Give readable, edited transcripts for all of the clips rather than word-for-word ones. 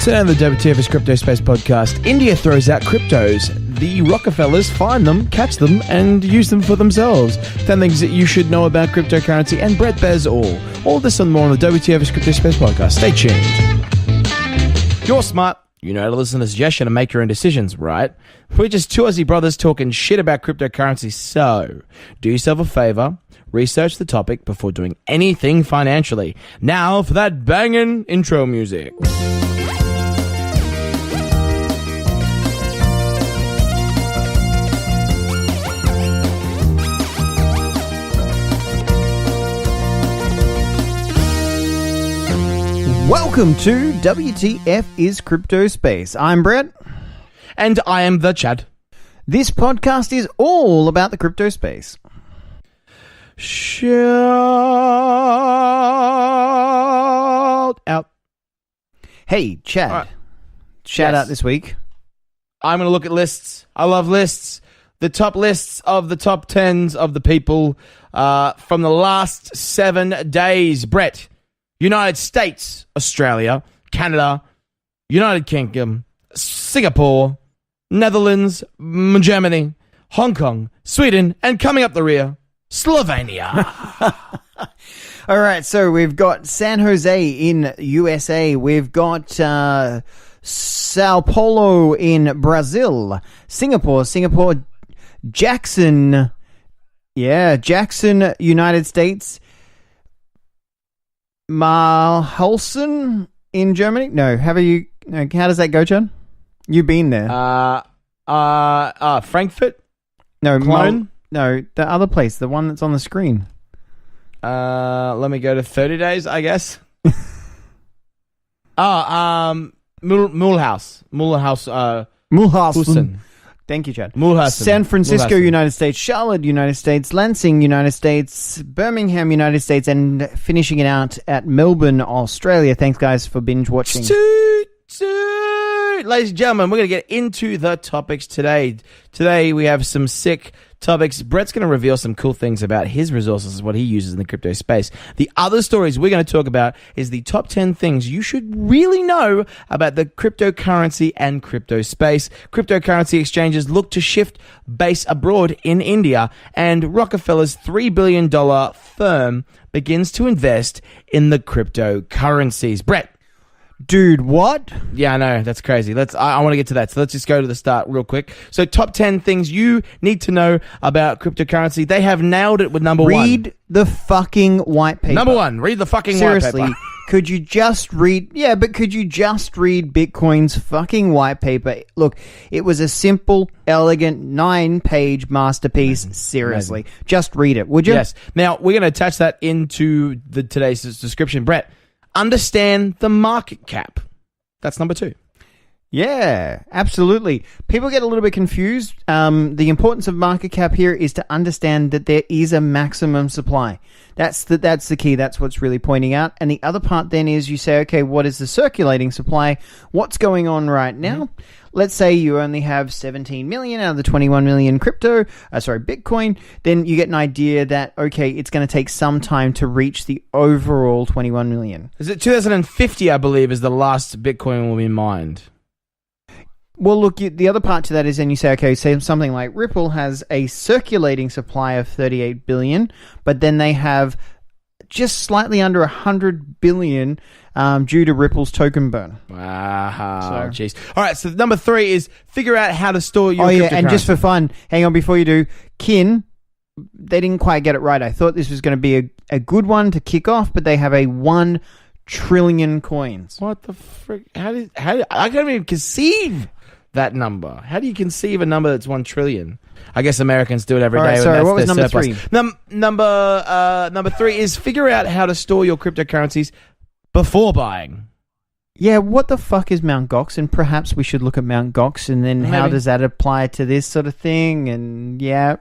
Today on the WTF is CryptoSpace podcast, India throws out cryptos. The Rockefellers find them, catch them, and use them for themselves. 10 things that you should know about cryptocurrency, and Brett bears all. All this and more on the WTF is CryptoSpace podcast. Stay tuned. You're smart. You know how to listen to suggestion and make your own decisions, right? We're just two Aussie brothers talking shit about cryptocurrency, so do yourself a favor, research the topic before doing anything financially. Now for that banging intro music. Welcome to WTF is CryptoSpace. I'm Brett. And I am the Chad. This podcast is all about the crypto space. Shout out. Hey, Chad. Right. Shout Yes. out this week. I'm going to look at lists. I love lists. The top lists of the top 10s of the people from the last 7 days. Brett, United States, Australia, Canada, United Kingdom, Singapore, Netherlands, Germany, Hong Kong, Sweden, and coming up the rear, Slovenia. All right, so we've got San Jose in USA. We've got Sao Paulo in Brazil. Singapore, Jackson, United States. Marhalsen in Germany? No, how does that go, John? You've been there. Frankfurt? No, Cologne? no, the other place, the one that's on the screen. Let me go to 30 days, I guess. Mulhouse. Mulhausen. Thank you, Chad. Mulhausen. San Francisco, Mulhausen. United States. Charlotte, United States. Lansing, United States. Birmingham, United States. And finishing it out at Melbourne, Australia. Thanks, guys, for binge watching. Ladies and gentlemen, we're going to get into the topics today. Today, we have some sick topics. Brett's going to reveal some cool things about his resources, what he uses in the crypto space. The other stories we're going to talk about is the top 10 things you should really know about the cryptocurrency and crypto space. Cryptocurrency exchanges look to shift base abroad in India, and Rockefeller's $3 billion firm begins to invest in the cryptocurrencies. Brett. Dude, what? Yeah, I know. That's crazy. I want to get to that. So let's just go to the start real quick. So top 10 things you need to know about cryptocurrency. They have nailed it with number one. Read the fucking white paper. Number one, read the fucking Seriously, white paper. could you just read Bitcoin's fucking white paper? Look, it was a simple, elegant, 9-page masterpiece. Seriously. Just read it, would you? Yes. Now, we're going to attach that into today's description. Brett, understand the market cap. That's number 2. Yeah, absolutely. People get a little bit confused. The importance of market cap here is to understand that there is a maximum supply. That's the key. That's what's really pointing out. And the other part then is you say, okay, what is the circulating supply? What's going on right now? Mm-hmm. Let's say you only have 17 million out of the 21 million Bitcoin. Then you get an idea that, okay, it's going to take some time to reach the overall 21 million. Is it 2050, I believe, is the last Bitcoin will be mined? Well, look, the other part to that is then you say, okay, say something like Ripple has a circulating supply of 38 billion, but then they have just slightly under 100 billion due to Ripple's token burn. Wow, jeez. All right, so number 3 is figure out how to store your cryptocurrency. And just for fun, hang on before you do, Kin, they didn't quite get it right. I thought this was going to be a good one to kick off, but they have a 1 trillion coins. What the frick? How I can't even conceive that number. How do you conceive a number that's 1 trillion? I guess Americans do it every day. Right, sorry, what was number surplus. 3? Number 3 is figure out how to store your cryptocurrencies before buying. Yeah, what the fuck is Mt. Gox? And perhaps we should look at Mt. Gox and then how does that apply to this sort of thing? And yeah.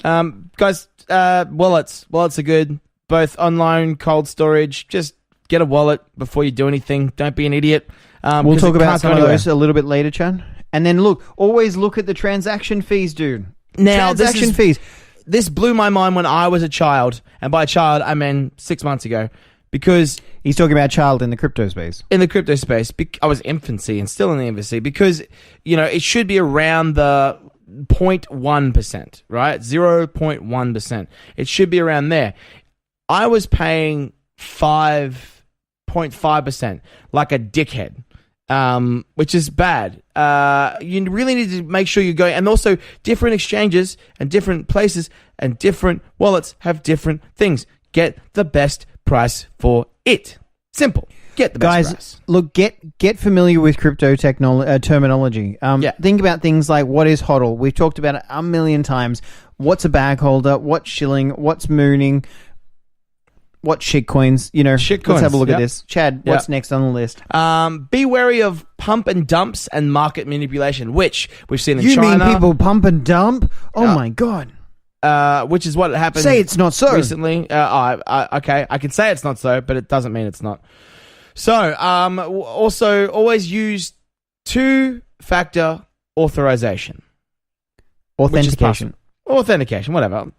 Guys, wallets are good. Both online, cold storage. Just get a wallet before you do anything. Don't be an idiot. We'll talk about some of those a little bit later, Chan. And then always look at the transaction fees, dude. Now, fees. This blew my mind when I was a child, and by child I mean 6 months ago. because He's talking about child in the crypto space. in the crypto space, I was infancy and still in the infancy because, it should be around the 0.1%, right? 0.1%. It should be around there. I was paying 5.5% like a dickhead, which is bad. You really need to make sure you're going, and also different exchanges and different places and different wallets have different things. Get the best price for it. Simple. Get the best price. Look, get familiar with crypto terminology. Think about things like what is HODL. We've talked about it a million times. What's a bag holder? What's shilling? What's mooning? What shitcoins? Shitcoins, let's have a look at this. Chad, what's next on the list? Be wary of pump and dumps and market manipulation, which we've seen in China. You mean people pump and dump? Oh my God. Which is what happened. Say it's not so. Recently. Okay, I can say it's not so, but it doesn't mean it's not. So, also always use two-factor authorization. Authentication, whatever.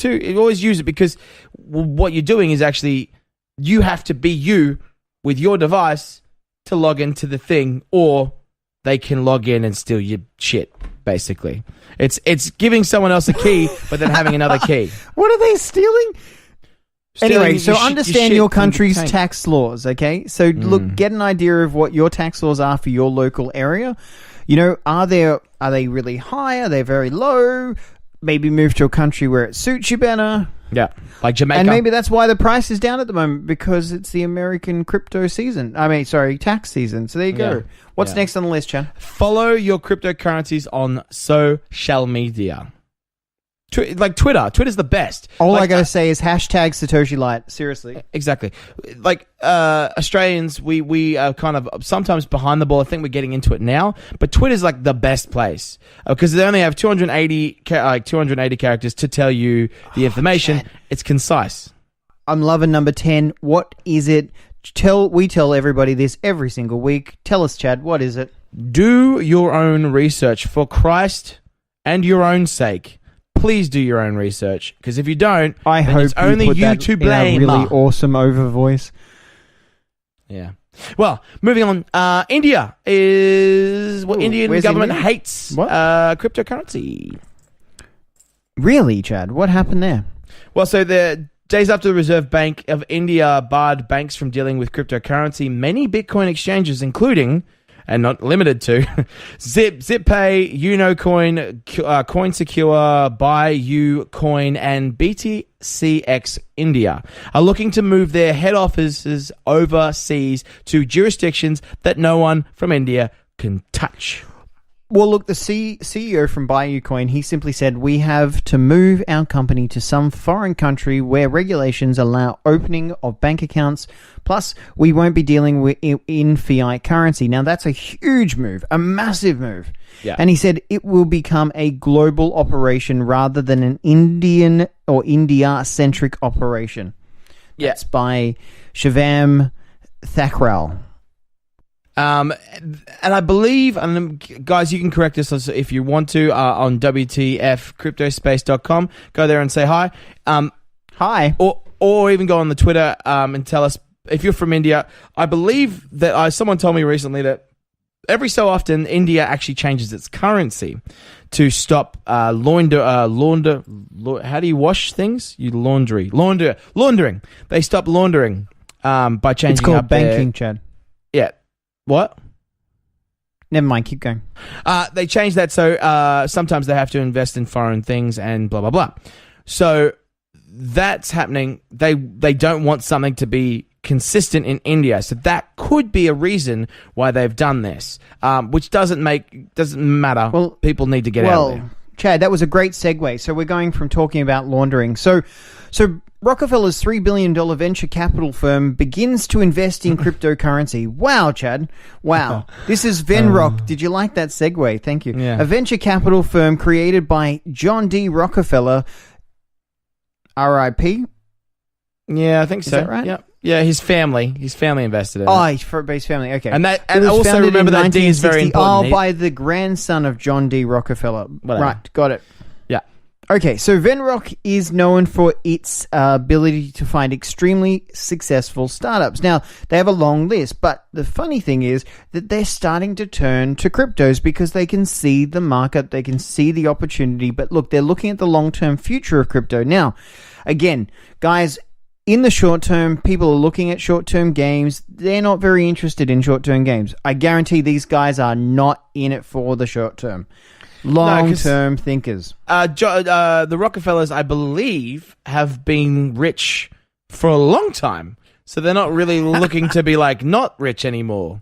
Always use it because what you're doing is actually you have to be you with your device to log into the thing, or they can log in and steal your shit. Basically, it's giving someone else a key, but then having another key. What are they stealing? Anyway, so understand your country's tank. tax laws, okay? So look, get an idea of what your tax laws are for your local area. Are they really high? Are they very low? Maybe move to a country where it suits you better. Yeah, like Jamaica. And maybe that's why the price is down at the moment, because it's the American crypto season. tax season. So there you go. What's next on the list, Chan? Follow your cryptocurrencies on social media. Like Twitter. Twitter's the best. All I gotta say is hashtag Satoshi Light. Seriously. Exactly. Like Australians, we are kind of sometimes behind the ball. I think we're getting into it now. But Twitter's like the best place because they only have 280 characters to tell you the information. It's concise. I'm loving number 10. What is it? We tell everybody this every single week. Tell us, Chad, what is it? Do your own research for Christ and your own sake. Please do your own research, because if you don't, I hope it's only you to blame. In a really awesome over voice. Yeah. Well, moving on. India is Indian government India? hates What? cryptocurrency. Really, Chad? What happened there? Well, so the days after the Reserve Bank of India barred banks from dealing with cryptocurrency, many Bitcoin exchanges, including and not limited to ZipPay, UnoCoin, CoinSecure, BuyUCoin, and BTCX India are looking to move their head offices overseas to jurisdictions that no one from India can touch. Well, look, the CEO from BuyUCoin, he simply said, we have to move our company to some foreign country where regulations allow opening of bank accounts. Plus, we won't be dealing with in fiat currency. Now, that's a huge move, a massive move. Yeah. And he said it will become a global operation rather than an Indian or India-centric operation. Yeah. That's by Shivam Thakral. And I believe, and guys, you can correct us if you want to on WTF CryptoSpace.com. Go there and say hi. Hi. Or even go on the Twitter and tell us if you're from India. I believe that someone told me recently that every so often India actually changes its currency to stop launder. How do you wash things? Laundering. They stop laundering by changing. It's called up banking, Chad. Yeah. What? Never mind, keep going. They changed that so sometimes they have to invest in foreign things and blah, blah, blah. So that's happening. They don't want something to be consistent in India. So that could be a reason why they've done this, which doesn't matter. Well, people need to get out of there. Chad, that was a great segue. So we're going from talking about laundering. So Rockefeller's $3 billion venture capital firm begins to invest in cryptocurrency. Wow, Chad. Wow. This is Venrock. Did you like that segue? Thank you. Yeah. A venture capital firm created by John D. Rockefeller, RIP. Yeah, I think so. Is that right? Yeah. Yeah, his family invested in it. Oh, for his family. Okay. And also remember that D is very important. Oh, by the grandson of John D. Rockefeller. Whatever. Right, got it. Yeah. Okay, so Venrock is known for its ability to find extremely successful startups. Now, they have a long list, but the funny thing is that they're starting to turn to cryptos because they can see the market, they can see the opportunity, but look, they're looking at the long-term future of crypto. Now, again, guys, in the short term, people are looking at short-term games. They're not very interested in short-term games. I guarantee these guys are not in it for the short term. Long-term thinkers. The Rockefellers, I believe, have been rich for a long time. So they're not really looking to be like not rich anymore.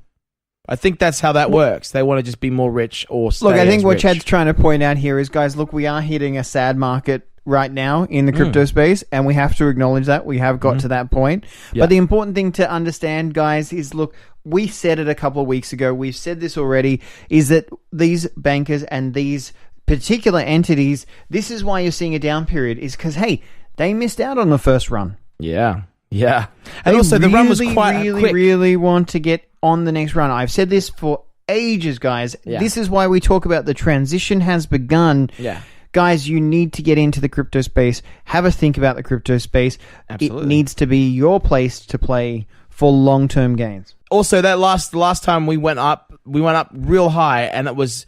I think that's how that works. They want to just be more rich or stay Look, I think as what rich. Chad's trying to point out here is, guys, look, we are hitting a sad market right now in the crypto space, and we have to acknowledge that. We have got to that point. Yeah. But the important thing to understand, guys, is, look, we said it a couple of weeks ago. We've said this already, is that these bankers and these particular entities, this is why you're seeing a down period, is because, hey, they missed out on the first run. Yeah. And also, the run was quite quick. Really want to get on the next run. I've said this for ages, guys. Yeah. This is why we talk about the transition has begun. Yeah. Guys, you need to get into the crypto space. Have a think about the crypto space. Absolutely. It needs to be your place to play for long-term gains. Also, that last time we went up real high, and it was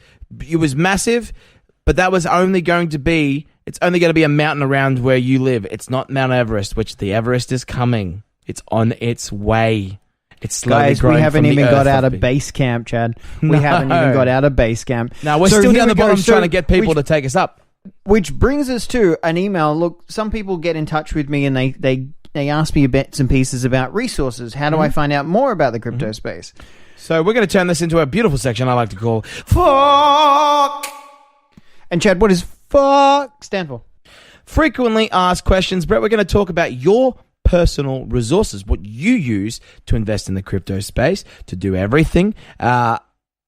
massive, but that was only going to be a mountain around where you live. It's not Mount Everest, which the Everest is coming. It's on its way. It's slowly Guys, growing we haven't from even the got earth out off of the- base camp, Chad. We No. haven't even got out of base camp. No, we're So still here down we the go. bottom So trying to get people to take us up. Which brings us to an email. Look, some people get in touch with me and they ask me bits and pieces about resources. How do I find out more about the crypto space? So we're going to turn this into a beautiful section I like to call Fuck. And Chad, what does fuck stand for? Frequently asked questions. Brett, we're going to talk about your personal resources, what you use to invest in the crypto space, to do everything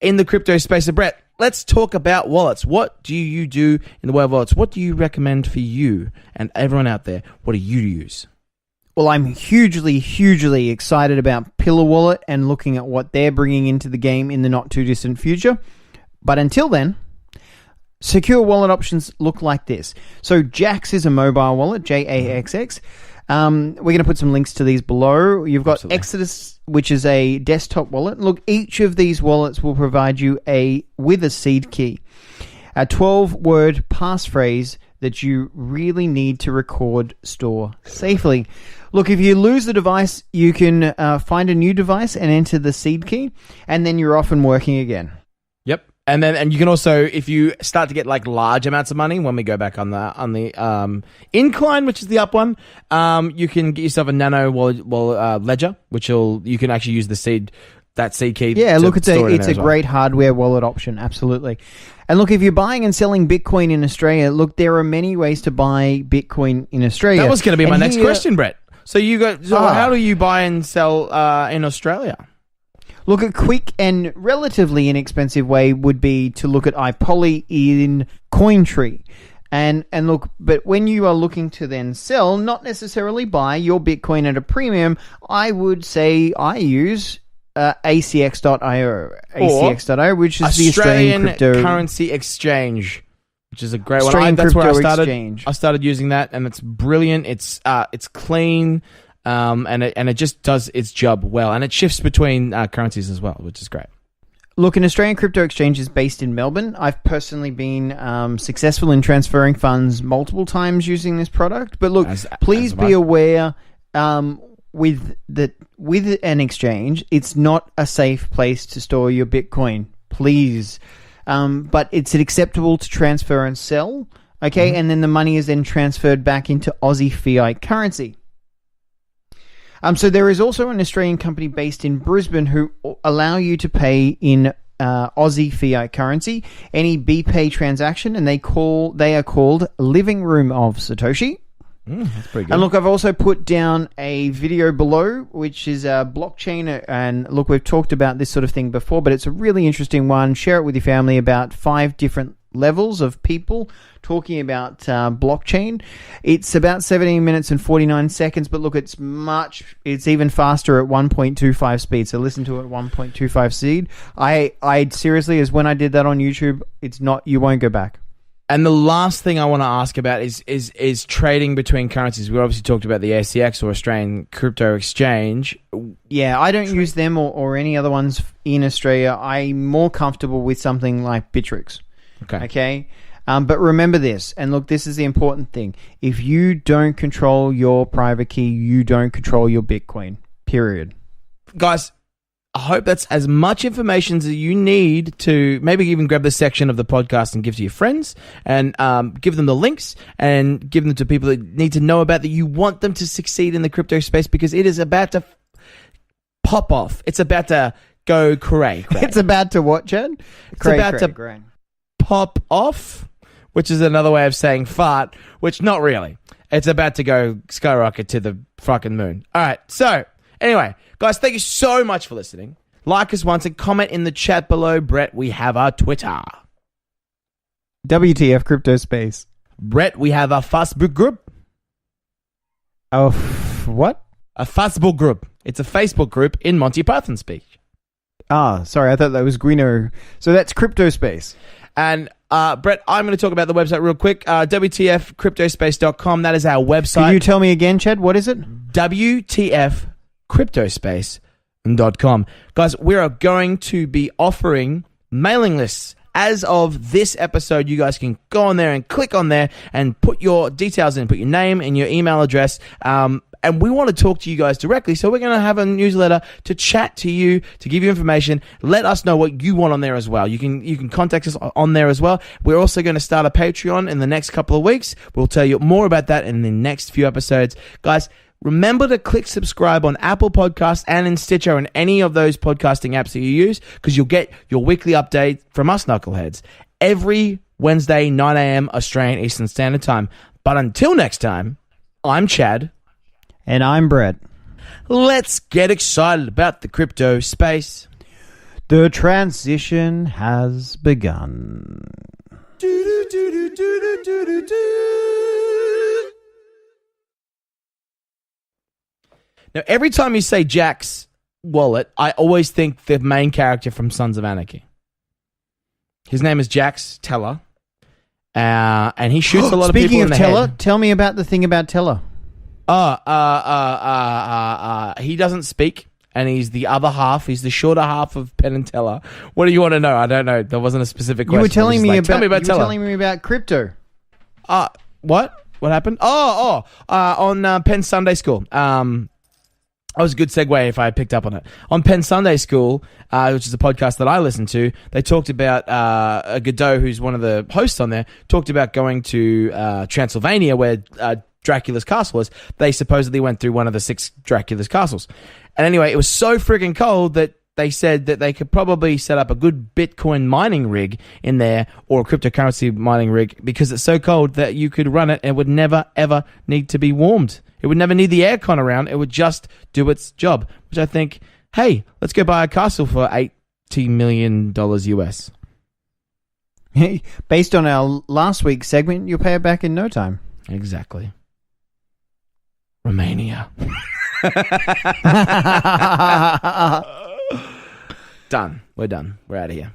in the crypto space. So Brett, let's talk about wallets. What do you do in the world of wallets? What do you recommend for you and everyone out there? What do you use? Well, I'm hugely excited about Pillar Wallet and looking at what they're bringing into the game in the not too distant future. But until then, secure wallet options look like this. So Jax is a mobile wallet, JAXX. We're going to put some links to these below. You've got Absolutely. Exodus, which is a desktop wallet. Look, each of these wallets will provide you with a seed key, a 12-word passphrase that you really need to store safely. Look, if you lose the device, you can find a new device and enter the seed key, and then you're off and working again. Yep. And you can also, if you start to get like large amounts of money, when we go back on the incline, which is the up one, you can get yourself a nano ledger, which you can actually use that seed key. Yeah, look, it's a great hardware wallet option, absolutely. And look, if you're buying and selling Bitcoin in Australia, look, there are many ways to buy Bitcoin in Australia. That was going to be my And next question, Brett. So how do you buy and sell in Australia? Look, a quick and relatively inexpensive way would be to look at iPoly in CoinTree. And look, but when you are looking to then sell, not necessarily buy your Bitcoin at a premium, I would say I use acx-io. acx-io, which is the Australian crypto currency exchange, which is a great one. Australian That's where I crypto started. exchange. I started using that, and it's brilliant. It's clean. And it just does its job well, and it shifts between currencies as well, which is great. Look, an Australian crypto exchange is based in Melbourne. I've personally been successful in transferring funds multiple times using this product. But look, please be aware with an exchange, it's not a safe place to store your Bitcoin. Please, but it's acceptable to transfer and sell. Okay, and then the money is then transferred back into Aussie fiat currency. So there is also an Australian company based in Brisbane who allow you to pay in Aussie fiat currency, any BPay transaction, and they are called living-room-of-satoshi. That's pretty good. And look, I've also put down a video below, which is a blockchain. And look, we've talked about this sort of thing before, but it's a really interesting one. Share it with your family about 5 different levels of people talking about blockchain. It's about 17 minutes and 49 seconds, but look, it's even faster at 1.25 speed. So listen to it at 1.25 speed. I seriously, as when I did that on YouTube, you won't go back. And the last thing I want to ask about is trading between currencies. We obviously talked about the ACX, or Australian Crypto Exchange. Yeah, I don't use them or any other ones in Australia. I'm more comfortable with something like Bittrex. Okay. But remember this, and look, this is the important thing. If you don't control your private key, you don't control your Bitcoin, period. Guys, I hope that's as much information as you need to maybe even grab this section of the podcast and give to your friends, and give them the links and give them to people that need to know about that you want them to succeed in the crypto space, because it is about to pop off. It's about to go cray. It's about to what, Chad? It's about to pop off, which is another way of saying fart, which not really. It's about to go skyrocket to the fucking moon. All right, so anyway, guys, thank you so much for listening. Like us once and comment in the chat below. Brett, we have our Twitter. WTF CryptoSpace. Brett, we have our Facebook group. Oh, what? A Facebook group. It's a Facebook group in Monty Python speech. Ah, sorry, I thought that was Guino. So that's CryptoSpace. And Brett, I'm going to talk about the website real quick. WTFcryptospace.com. That is our website. Can you tell me again, Chad? What is it? WTFcryptospace.com. Guys, we are going to be offering mailing lists. As of this episode, you guys can go on there and click on there and put your details in, put your name and your email address. And we want to talk to you guys directly. So we're going to have a newsletter to chat to you, to give you information. Let us know what you want on there as well. You can contact us on there as well. We're also going to start a Patreon in the next couple of weeks. We'll tell you more about that in the next few episodes. Guys, remember to click subscribe on Apple Podcasts and in Stitcher and any of those podcasting apps that you use, because you'll get your weekly update from us knuckleheads every Wednesday, 9 a.m. Australian Eastern Standard Time. But until next time, I'm Chad. And I'm Brett. Let's get excited about the crypto space. The transition has begun. Now, every time you say Jack's wallet, I always think the main character from Sons of Anarchy. His name is Jax Teller, and he shoots a lot of people in the Speaking of Teller, head. tell me about the thing about Teller. He doesn't speak, and he's the other half. He's the shorter half of Penn and Teller. What do you want to know? I don't know. There wasn't a specific question. You were telling me about. Tell me about you Teller. were telling me about crypto. What? What happened? On Penn Sunday School. That was a good segue if I had picked up on it. On Penn Sunday School, which is a podcast that I listen to, they talked about Godot, who's one of the hosts on there, talked about going to Transylvania, where Dracula's castle is. They supposedly went through one of the 6 Dracula's castles. And anyway, it was so freaking cold that they said that they could probably set up a good Bitcoin mining rig in there, or a cryptocurrency mining rig, because it's so cold that you could run it and it would never, ever need to be warmed. It would never need the aircon around. It would just do its job, which I think, hey, let's go buy a castle for $80 million US. Based on our last week's segment, you'll pay it back in no time. Exactly. Romania. Done. We're done. We're out of here.